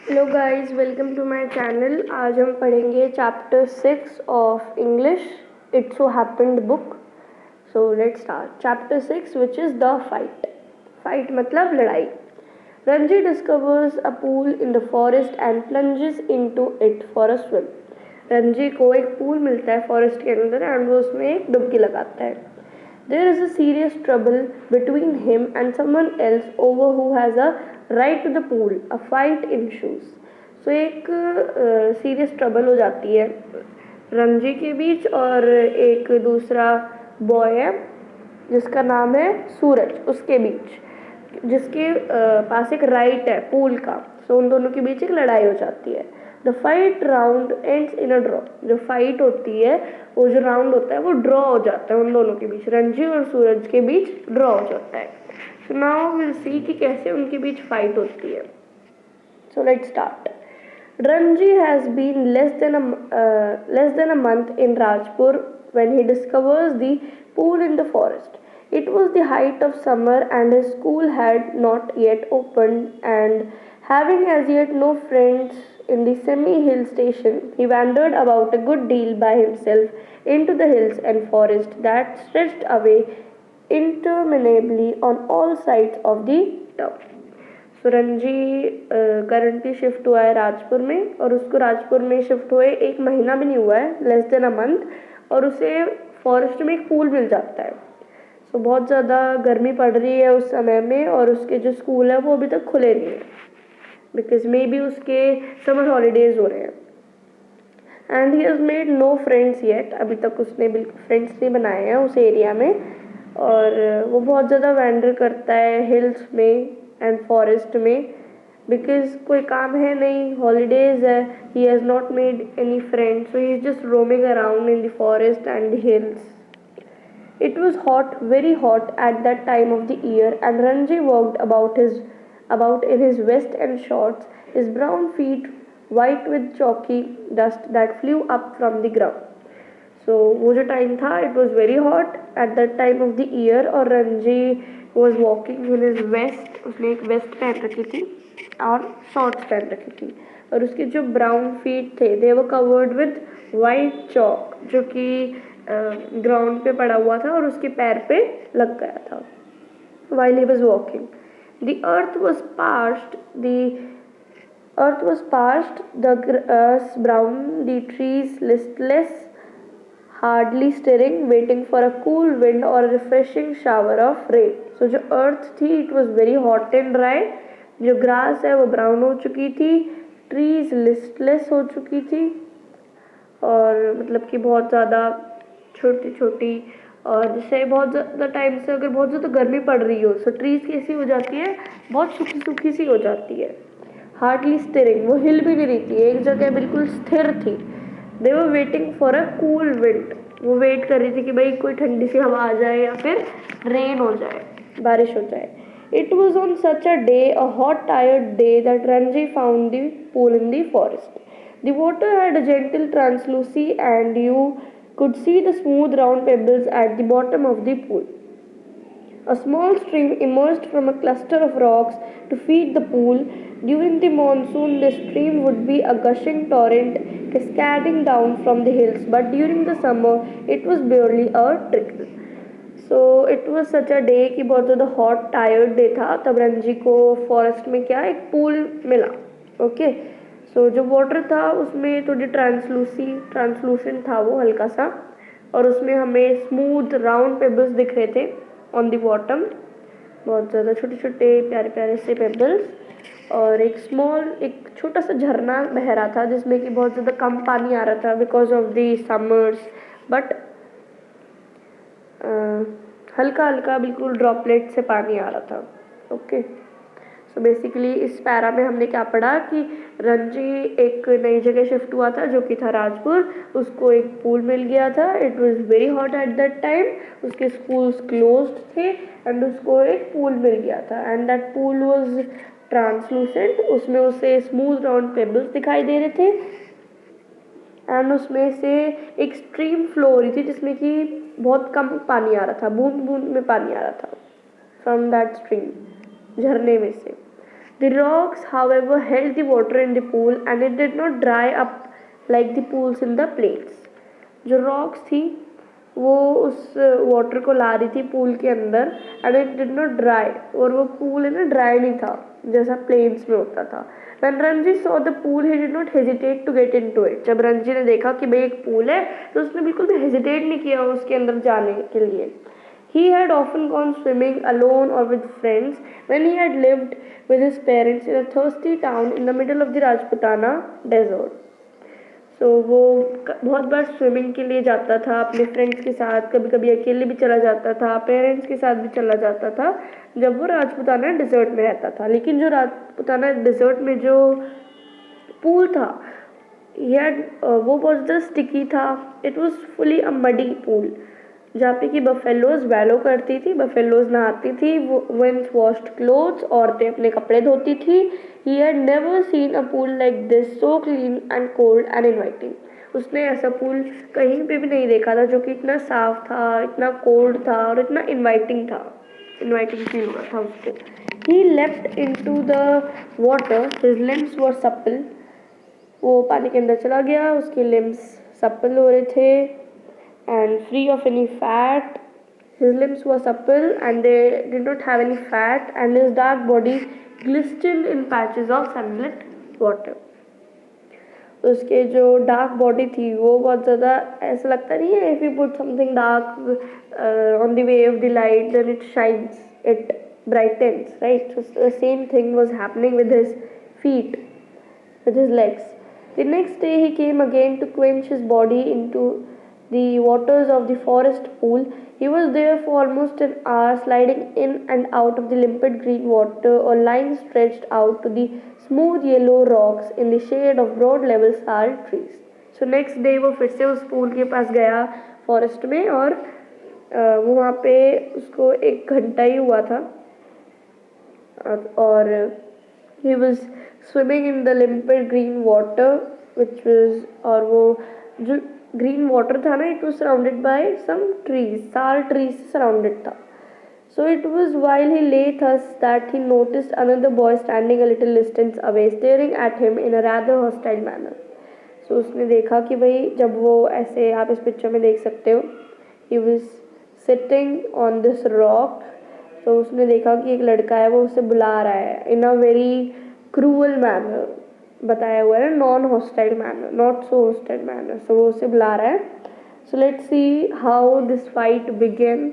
Hello guys, welcome to my channel. आज हम पढ़ेंगे chapter 6 of English it so happened book. So let's start chapter 6 which is the fight. Fight मतलब लड़ाई। Ranji discovers a pool in the forest and plunges into it for a swim. Ranji को एक pool मिलता है forest के अंदर and वो उसमें एक डुबकी लगाता है। There is a serious trouble between him and someone else over who has a right to the pool. A fight ensues. So एक सीरियस ट्रबल हो जाती है रंजी के बीच और एक दूसरा बॉय है जिसका नाम है सूरज, उसके बीच, जिसके पास एक राइट है पूल का। सो उन दोनों के बीच एक लड़ाई हो जाती है। The fight round ends in a draw. जो फाइट होती है, वो जो राउंड होता है वो ड्रॉ हो जाता है उन दोनों के बीच, रंजी और सूरज के बीच ड्रॉ हो जाता है। सो नाउ विल सी कि कैसे उनके बीच फाइट होती है। So let's start. Ranji has been less than a month in Rajpur when he discovers the pool in the forest. It was the height of summer and his school had not yet opened, and having as yet no friends in the semi-hill station, he wandered about a good deal by himself into the hills and forest that stretched away interminably on all sides of the town. सुरंजी currently shift हुआ है राजपुर में, और उसको राजपुर में shift हुए एक महीना भी नहीं हुआ है, लेस देन अ मंथ, और उसे फॉरेस्ट में एक पूल मिल जाता है। सो बहुत ज़्यादा गर्मी पड़ रही है उस समय में, और उसके जो स्कूल है वो अभी तक खुले नहीं है बिकॉज मे बी उसके समर हॉलीडेज हो रहे हैं। And he has made no friends yet. अभी तक उसने बिल्कुल फ्रेंड्स नहीं बनाए हैं उस एरिया में, और वो बहुत ज़्यादा वैंडर करता है हिल्स में एंड फॉरेस्ट में बिकॉज कोई काम है नहीं, हॉलीडेज है। He has not made any friends, so he is just roaming around in the forest and the hills. It was hot, very hot at that time of the year, and Ranji walked about in his vest and shorts, his brown feet white with chalky dust that flew up from the ground. So वो जो time था, it was very hot at that time of the year, और Ranji was walking in his vest. उसने एक waste पहन रखी थी और शॉर्ट्स पहन रखी थी, और उसके जो ब्राउन फीट थे they were covered with white chalk, जो कि ग्राउंड पे पड़ा हुआ था और उसके पैर पे लग गया था while he was walking. The earth was parched, the grass brown, the trees listless, hardly stirring, waiting for a cool wind or a refreshing shower of rain. So जो earth थी, it was very hot and dry. जो grass है वो brown हो चुकी थी, trees listless हो चुकी थी, और मतलब कि बहुत ज़्यादा छोटी छोटी, और जैसे बहुत ज़्यादा टाइम से अगर बहुत ज़्यादा गर्मी पड़ रही हो तो ट्रीज कैसी हो जाती है, बहुत सूखी सूखी सी हो जाती है। हार्डली स्टिरिंग, वो हिल भी नहीं रही थी, एक जगह बिल्कुल स्थिर थी। They were waiting for a cool wind, वो वेट कर रही थी कि भाई कोई ठंडी सी हवा आ जाए या फिर रेन हो जाए, बारिश हो जाए। It was on such a day, a hot, tired day, that Ranji found the pool in the forest. The water had a gentle translucency, and you could see the smooth round pebbles at the bottom of the pool. A small stream emerged from a cluster of rocks to feed the pool. During the monsoon, the stream would be a gushing torrent cascading down from the hills, but during the summer, it was barely a trickle. So it was such a day कि बहुत ज़्यादा hot tired day था, तब रंजी को forest में क्या एक pool मिला। ओके, सो जो वाटर था उसमें थोड़ी ट्रांसलूसेंट था वो, हल्का सा, और उसमें हमें स्मूथ राउंड पेबल्स दिख रहे थे ऑन द बॉटम, बहुत ज़्यादा छोटे छोटे प्यारे प्यारे से पेबल्स, और एक छोटा सा झरना बह रहा था जिसमें कि बहुत ज़्यादा कम पानी आ रहा था because of the summers, but हल्का हल्का बिल्कुल ड्रॉपलेट से पानी आ रहा था। ओके, सो बेसिकली इस पैरा में हमने क्या पढ़ा कि रंजी एक नई जगह शिफ्ट हुआ था जो कि था राजपुर, उसको एक पूल मिल गया था। It was very hot at that time, उसके स्कूल्स क्लोज्ड थे एंड उसको एक पूल मिल गया था, and that pool was translucent, उसमें उसे स्मूथ राउंड पेबल्स दिखाई दे रहे थे, एंड उसमें से एक स्ट्रीम फ्लो हो रही थी जिसमें कि बहुत कम पानी आ रहा था, बूंद बूंद में पानी आ रहा था फ्रॉम दैट स्ट्रीम, झरने में से। The rocks, however, held the water in the pool and it did not dry up like the pools in the plains. जो rocks थी वो उस वाटर को ला रही थी पूल के अंदर and it did not dry, और वो पूल है ना ड्राई नहीं था जैसा प्लेन्स में होता था. When Ranji saw the pool, he did not hesitate to get into it. जब रंजी ने देखा कि भाई एक पूल है तो उसने बिल्कुल भी हेजिटेट नहीं किया उसके अंदर जाने के लिए. He had often gone swimming alone or with friends when he had lived with his parents in a thirsty town in the middle of the Rajputana desert. So वो बहुत बार स्विमिंग के लिए जाता था अपने फ्रेंड्स के साथ, कभी कभी अकेले भी चला जाता था, पेरेंट्स के साथ भी चला जाता था जब वो राजपुताना डिजर्ट में रहता था. लेकिन जो राजपुताना डिजर्ट में जो पूल था वो बहुत ज़्यादा स्टिकी था. It was fully a muddy pool जहाँ पे कि बफेलोज वैलो करती थी, बफेलोज नहाती थी, वुमेन्स वॉश्ड क्लोथ्स, औरतें अपने कपड़े धोती थी. He had never seen a pool like this so clean and cold and inviting. उसने ऐसा पूल कहीं पे भी नहीं देखा था जो कि इतना साफ था, इतना कोल्ड था और इतना इनवाइटिंग था. इनवाइटिंग फील हुआ था उसको. He leapt into the water, his limbs were supple. वो पानी के अंदर चला गया, उसके लिम्स सप्पल हो रहे थे and free of any fat. His limbs were supple and they did not have any fat and his dark body glistened in patches of sunlit water. उसके जो डार्क बॉडी थी वो बहुत ज़्यादा ऐसा लगता नहीं है, if you put something dark on the way of the light then it shines, it brightens, right? So the same thing was happening with his feet, with his legs. The next day he came again to quench his body into the waters of the forest pool. He was there for almost an hour, sliding in and out of the limpid green water or lying stretched out to the smooth yellow rocks in the shade of broad level sal trees. So next day वो फिर से उस pool के पास गया forest में और वो वहाँ पे उसको 1 घंटा ही हुआ था और he was swimming in the limpid green water which was, और वो जो ग्रीन वाटर था ना, it was surrounded by some trees, sal trees से सराउंडेड था. So it was while he lay thus that he noticed another boy standing a little distance away staring at him in a rather hostile manner. So उसने देखा कि भाई जब वो ऐसे, आप इस पिक्चर में देख सकते हो, he was sitting on this rock. तो उसने देखा कि एक लड़का है वो उसे बुला रहा है in a very cruel manner, बताया हुआ है non hostile manner, not so hostile manner. So वो उसे बुला रहा है. So let's see how this fight begin.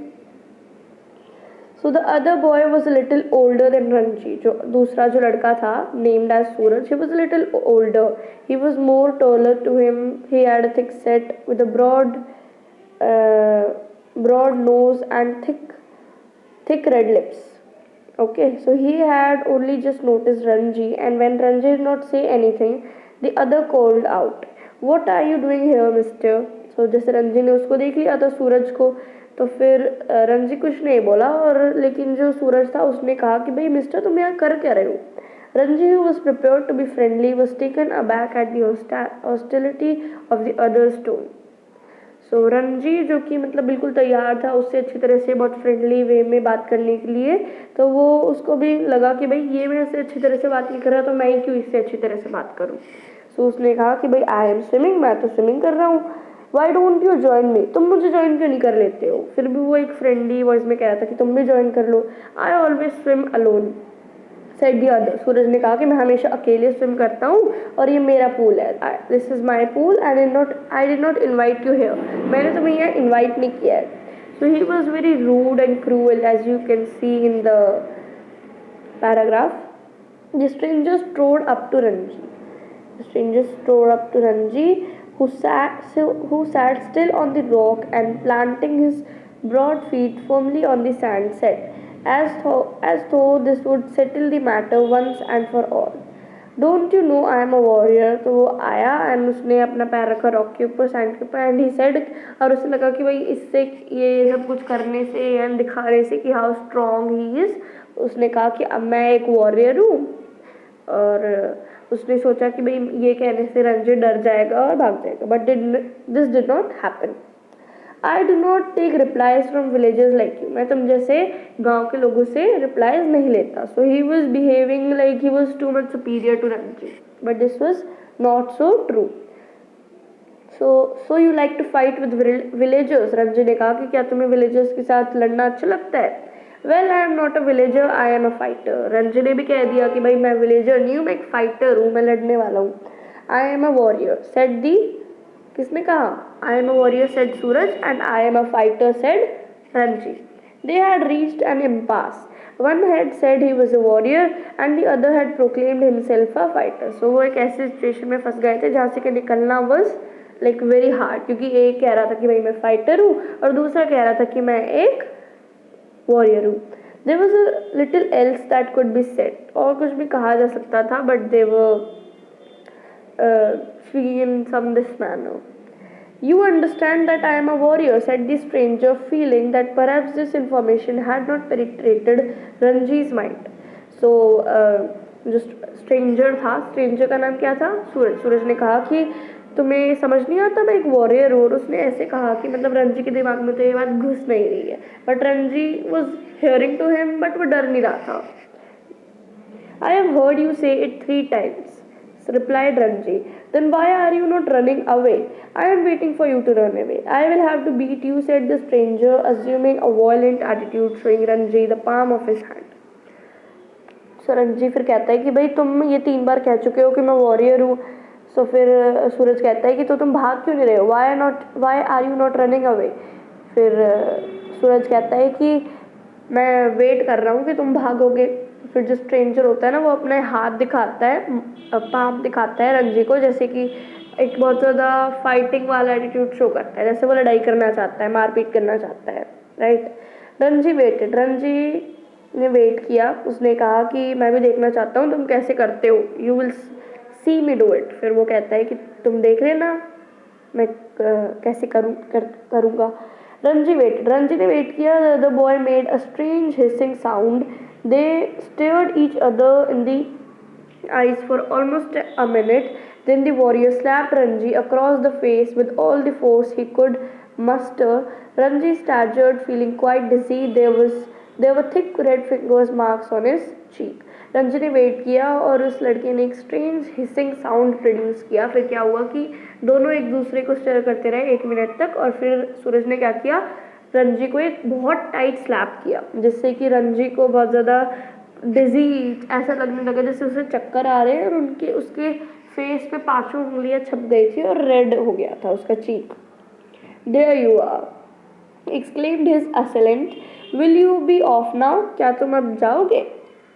So the other boy was a little older than Ranji. जो दूसरा जो लड़का था named as Suraj, he was a little older. He was more taller to him. He had a thick set with a broad nose and thick red lips. Okay, so he had only just noticed Ranji, and when Ranji did not say anything, the other called out, "What are you doing here, mister?" So जैसे रंजी ने उसको देख लिया था सूरज को, तो फिर रंजी कुछ नहीं बोला, और लेकिन जो सूरज था उसने कहा कि भाई मिस्टर तुम यहाँ कर क्या रहे हो. Ranji who was prepared to be friendly was taken aback at the hostility of the other's tone. सो रंजी जो कि मतलब बिल्कुल तैयार था उससे अच्छी तरह से बहुत फ्रेंडली वे में बात करने के लिए, तो वो उसको भी लगा कि भाई ये मेरे से अच्छी तरह से बात नहीं कर रहा तो मैं ही क्यों इससे अच्छी तरह से बात करूँ. सो उसने कहा कि भाई आई एम स्विमिंग, मैं तो स्विमिंग कर रहा हूँ. Why don't you join me, तुम मुझे ज्वाइन क्यों नहीं कर लेते हो. फिर भी वो एक फ्रेंडली वॉइस में कह रहा था कि तुम भी ज्वाइन कर लो. I always swim alone said the other. Suraj ने कहा कि मैं हमेशा अकेले स्विम करता हूँ और ये मेरा पूल है, this is my pool and I did not invite you here. मैंने तुम्हें यहाँ इन्वाइट नहीं किया है. So he was very rude and cruel as you can see in the paragraph. The stranger strode up to Ranji. The stranger strode up to Ranji, who sat still on the rock and planting his broad feet firmly on the sand, said, as though this would settle the matter once and for all, "Don't you know I am a warrior?" तो वो आया and उसने अपना पैर रखा rock के ऊपर, sand के ऊपर, एंड ही सेड, और उसे लगा कि भाई इससे ये सब कुछ करने से एंड दिखाने से कि हाउ स्ट्रॉन्ग ही इज़, उसने कहा कि अब मैं एक वॉरियर हूँ. और उसने सोचा कि भाई ये कहने से रंजी डर जाएगा और भाग जाएगा, but this did not happen. I do not take replies from villages like you, मैं तुम जैसे गांव के लोगों से रिप्लाइज नहीं लेता. So he was behaving like he was too much superior to Ranji, but this was not so true. So you like to fight with villagers, Ranji ने कहा कि क्या तुम्हें विलेजर्स के साथ लड़ना अच्छा लगता है. Well I am not a villager, I am a fighter. Ranji ने भी कह दिया कि भाई मैं विलेजर नहीं हूँ, मैं एक फाइटर हूँ, मैं लड़ने वाला हूँ. I am a warrior said the, किसने कहा? I am a warrior said Suraj, and I am a fighter said Ranji. They had reached an impasse. One had said he was a warrior and the other had proclaimed himself a fighter. So वो एक ऐसी situation में फंस गए थे जहाँ से कि निकलना वॉज लाइक वेरी हार्ड, क्योंकि एक कह रहा था कि भाई मैं फाइटर हूँ और दूसरा कह रहा था कि मैं एक वॉरियर हूँ. There was a little else that could be said, और कुछ भी कहा जा सकता था, but they were speaking in some this manner. You understand that I am a warrior, said the stranger, feeling that perhaps this information had not penetrated Ranji's mind. So जो stranger था, stranger का नाम क्या था? सूरज. सूरज ने कहा कि तुम्हें समझ नहीं आता मैं एक वॉरियर हूँ, और उसने ऐसे कहा कि मतलब रणजी के दिमाग में तो ये बात घुस नहीं रही है, but Ranji was hearing to him, but वो डर नहीं रहा था. I have heard you say it 3 times, replied Ranji. Then why are you not running away? I am waiting for you to run away. I will have to beat you, said the stranger, assuming a violent attitude, showing Ranji the palm of his hand. So Ranji फिर कहता है कि भाई तुम ये 3 बार कह चुके हो कि मैं वॉरियर हूँ. सो फिर सूरज कहता है कि तो तुम भाग क्यों नहीं रहे हो? Why are you not running away? फिर सूरज कहता है कि मैं वेट कर रहा हूँ कि तुम भागोगे. फिर जो स्ट्रेंजर होता है ना, वो अपने हाथ दिखाता है, पाम दिखाता है रणजी को, जैसे कि एक बहुत ज़्यादा फाइटिंग वाला एटीट्यूड शो करता है, जैसे वो लड़ाई करना चाहता है, मारपीट करना चाहता है. राइट. रणजी ने वेट किया. उसने कहा कि मैं भी देखना चाहता हूँ तुम कैसे करते हो. You will see me do it. फिर वो कहता है कि तुम देख लेना मैं कैसे करूँगा. Ranji ने वेट किया. The boy made a strange hissing sound. They stared each other in the eyes for almost a minute. Then the warrior slapped Ranji across the face with all the force he could muster. Ranji staggered, feeling quite dizzy. There were thick red fingers marks on his cheek. Ranji ने wait किया और उस लड़के ने एक strange hissing sound produce किया. फिर क्या हुआ कि दोनों एक दूसरे को स्टेयर करते रहे 1 मिनट तक, और फिर सूरज ने क्या किया, रंजी को एक बहुत टाइट स्लैप किया, जिससे कि रंजी को बहुत ज़्यादा डिजी ऐसा लगने लगा जैसे उसे चक्कर आ रहे हैं, और उसके फेस पे 5 उंगलियां छप गई थी और रेड हो गया था उसका cheek. There you are, exclaimed his assailant. Will you be off now? क्या तुम अब जाओगे?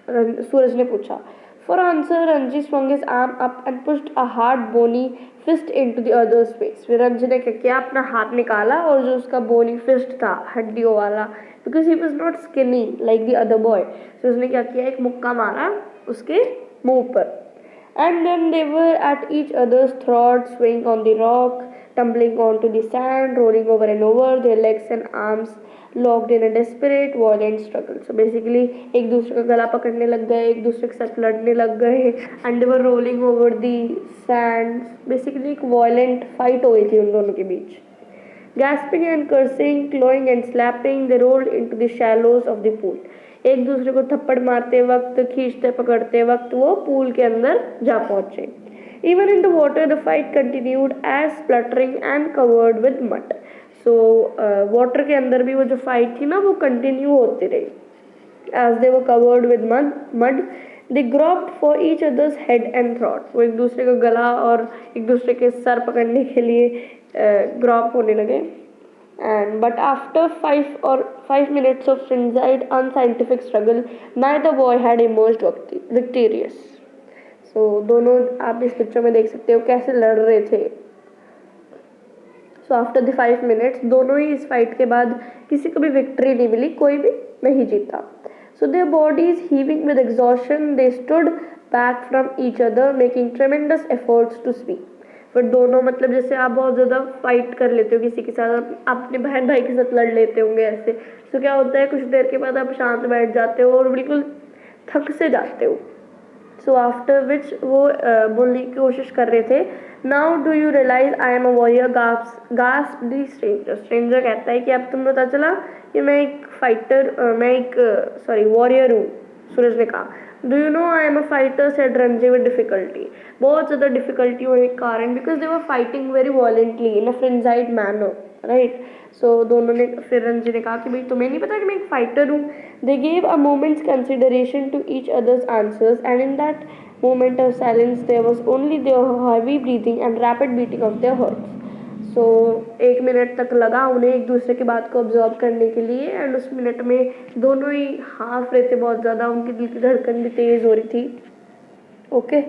सूरज ने पूछा. For answer, Ranji swung his arm up and pushed a hard bony fist into the other's face. फिर रंजी ने क्या किया, अपना हाथ निकाला और जो उसका bony fist था, हड्डियों वाला, because he was not skinny like the other boy, so उसने क्या किया, एक मुक्का मारा उसके मुंह पर. And then they were at each other's throats, swaying on the rock, tumbling onto the sand, rolling over and over, their legs and arms locked in a desperate, violent struggle. So basically, एक दूसरे का गला पकड़ने लग गए, एक दूसरे के साथ लड़ने लग गए, and they were rolling over the sand. Basically, एक violent fight हो गई थी उन दोनों के बीच. Gasping and cursing, clawing and slapping, they rolled into the shallows of the pool. एक दूसरे को थप्पड़ मारते वक्त, खींचते पकड़ते वक्त वो पूल के अंदर जा पहुंचे. Even in the water, the fight continued as spluttering and covered with mud. So water के अंदर भी वो जो fight थी ना, वो continue होती रही. As they were covered with mud, they groped for each other's head and throat. वो एक दूसरे का गला और एक दूसरे के सर पकड़ने के लिए ग्रॉप होने लगे. But after 5 minutes of frenzied, unscientific struggle, neither boy had emerged victorious. So दोनों आप इस पिक्चर में देख सकते हो कैसे लड़ रहे थे. So after the 5 minutes, दोनों ही इस फाइट के बाद किसी को भी विक्ट्री नहीं मिली, कोई भी नहीं जीता. So their bodies heaving with exhaustion, they stood back from each other, making tremendous efforts to speak. फिर दोनों मतलब जैसे आप बहुत ज़्यादा फाइट कर लेते हो किसी के साथ, आप अपने बहन भाई के साथ लड़ लेते होंगे ऐसे, तो क्या होता है कुछ देर के बाद आप शांत बैठ जाते हो और बिल्कुल थक से जाते हो. सो आफ्टर विच वो बोलने की कोशिश कर रहे थे, now do you realize I am a warrior, gasp the stranger. Stranger कहता है कि अब तुम पता चला कि मैं एक फाइटर, मैं एक वॉरियर हूँ। सूरज ने कहा, do you know I am a fighter, said Ranji with difficulty. बहुत ज़्यादा डिफिकल्टी होने के कारण, because they were fighting very violently in a frenzied manner, right. So दोनों ने, फिर रणजी ने कहा कि भाई तुम्हें नहीं पता कि मैं एक फाइटर हूँ। They gave a moment's consideration to each others answers and in that moment of silence there was only their heavy breathing and rapid beating of their hearts. So 1 minute तक लगा उन्हें एक दूसरे की बात को ऑब्जर्व करने के लिए, एंड उस मिनट में दोनों ही हाफ रहे थे बहुत ज़्यादा, उनकी दिल की धड़कन भी तेज़ हो रही थी। Okay,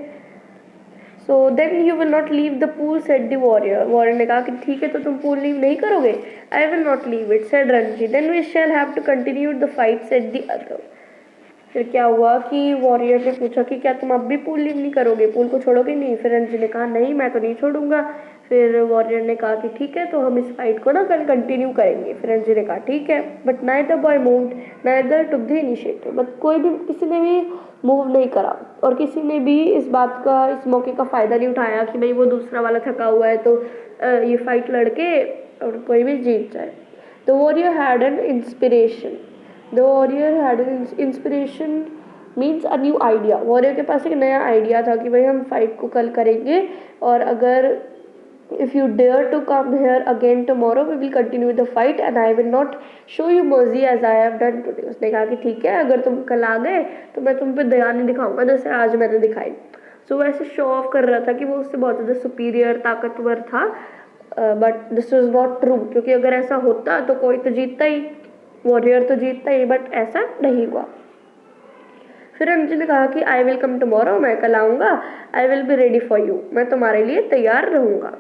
so then you will not leave the pool, said the warrior. Warrior ने कहा कि ठीक है तो तुम पूल लीव नहीं करोगे। I will not leave it, said Ranji. Then we shall have to continue the fight, said the other. फिर क्या हुआ कि वॉरियर ने पूछा कि क्या तुम अब भी पूल लीव नहीं करोगे, पूल को छोड़ोगे नहीं। फिर रणजी ने कहा नहीं, मैं तो नहीं छोड़ूंगा। फिर वॉरियर ने कहा कि ठीक है तो हम इस फाइट को ना कल कंटिन्यू करेंगे। फिर रणजी ने कहा ठीक है, but neither boy moved neither took the initiative. But कोई भी, किसी ने भी मूव नहीं करा और किसी ने भी इस बात का, इस मौके का फ़ायदा नहीं उठाया कि भाई वो दूसरा वाला थका हुआ है तो ये फाइट लड़के और कोई भी जीत जाए। The warrior had an inspiration. The warrior had an inspiration means a new idea. Warrior के पास एक नया आइडिया था कि भाई हम फाइट को कल करेंगे, और अगर if you dare to come here again tomorrow we will continue the fight and I will not show you mercy as I have done today। उसने कहा कि ठीक है, अगर तुम कल आ गए तो मैं तुम पे दया नहीं दिखाऊंगा जैसे आज मैंने दिखाई। सो वो ऐसे शो ऑफ कर रहा था कि वो उससे बहुत ज़्यादा सुपीरियर, ताकतवर था, but this is not true, क्योंकि अगर ऐसा होता तो कोई तो जीतता ही, वॉरियर तो जीतता ही, बट ऐसा नहीं हुआ। फिर रणजी ने कहा कि आई विल कम टुमारो, मैं कल आऊँगा। I will be ready for you, मैं तुम्हारे लिए तैयार रहूँगा।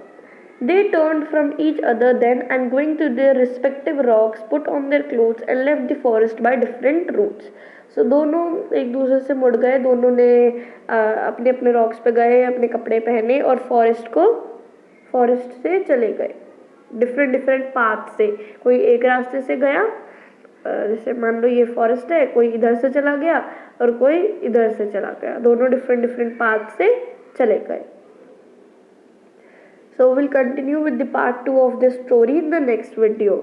They turned from each other then and going to their respective rocks put on their clothes and left the forest by different routes। So दोनों एक दूसरे से मुड़ गए, दोनों ने अपने अपने रॉक्स पे गए, अपने कपड़े पहने और फॉरेस्ट से चले गए डिफरेंट डिफरेंट पाथ से। कोई एक रास्ते से गया, जैसे मान लो ये फॉरेस्ट है, कोई इधर से चला गया और कोई इधर से चला गया, दोनों डिफरेंट डिफरेंट पाथ से चले गए। So we'll continue with the part 2 of this story in the next video.